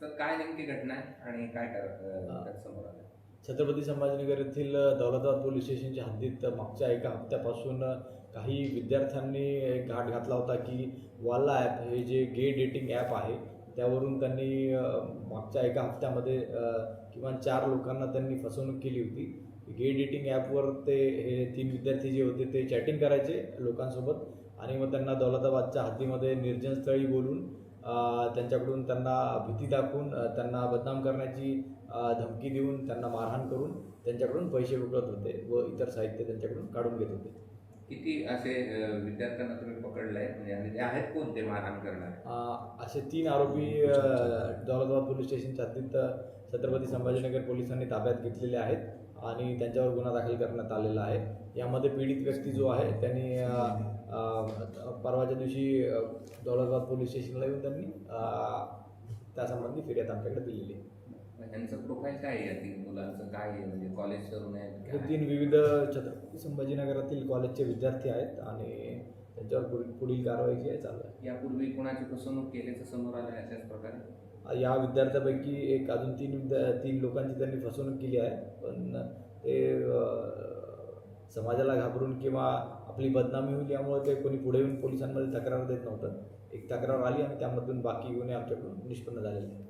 तर काय नेमकी घटना आहे आणि काय त्यात समोर आलं? छत्रपती संभाजीनगर येथील दौलताबाद पोलीस स्टेशनच्या हद्दीत मागच्या एका हप्त्यापासून काही विद्यार्थ्यांनी एक घाट घातला होता की वाला ॲप हे जे गे डेटिंग ॲप आहे त्यावरून त्यांनी मागच्या एका हप्त्यामध्ये किमान 4 लोकांना त्यांनी फसवणूक केली होती. गे डेटिंग ॲपवर ते हे 3 विद्यार्थी जे होते ते चॅटिंग करायचे लोकांसोबत आणि मग त्यांना दौलताबादच्या हद्दीमध्ये निर्जन स्थळी बोलून त्यांच्याकडून त्यांना भीती दाखवून त्यांना बदनाम करण्याची धमकी देऊन त्यांना मारहाण करून त्यांच्याकडून पैसे उकळत होते व इतर साहित्य त्यांच्याकडून काढून घेत होते. किती असे विद्यार्थ्यांना तुम्ही पकडलंय म्हणजे आणि ते आहेत कोण ते मारहाण करणारे? असे 3 आरोपी दौलताबाद पोलीस स्टेशनच्या हद्दीत छत्रपती संभाजीनगर पोलिसांनी ताब्यात घेतलेले आहेत आणि त्यांच्यावर गुन्हा दाखल करण्यात आलेला आहे. यामध्ये पीडित व्यक्ती जो आहे त्यांनी परवाच्या दिवशी दौलताबाद पोलीस स्टेशनला येऊन त्यांनी त्यासंबंधी फिर्याद आमच्याकडे दिलेली आहे. यांचं प्रोफाईल काय आहे? या 3 मुलांचं काय आहे? म्हणजे कॉलेज करून आहेत? हे 3 विविध छत्रपती संभाजीनगरातील कॉलेजचे विद्यार्थी आहेत आणि त्यांच्यावर पुढील कारवाई जी आहे चालू आहे. यापूर्वी कोणाची फसवणूक केल्याचं समोर आलं अशाच प्रकारे? या विद्यार्थ्यापैकी एक अजून 3 लोकांची त्यांनी फसवणूक केली आहे, पण ते समाजाला घाबरून किंवा आपली बदनामी होईल यामुळे ते कोणी पुढे येऊन पोलिसांमध्ये तक्रार देत नव्हतं. एक तक्रार आली आणि त्यामधून बाकी गुन्हे आमच्याकडून निष्पन्न झालेले आहेत.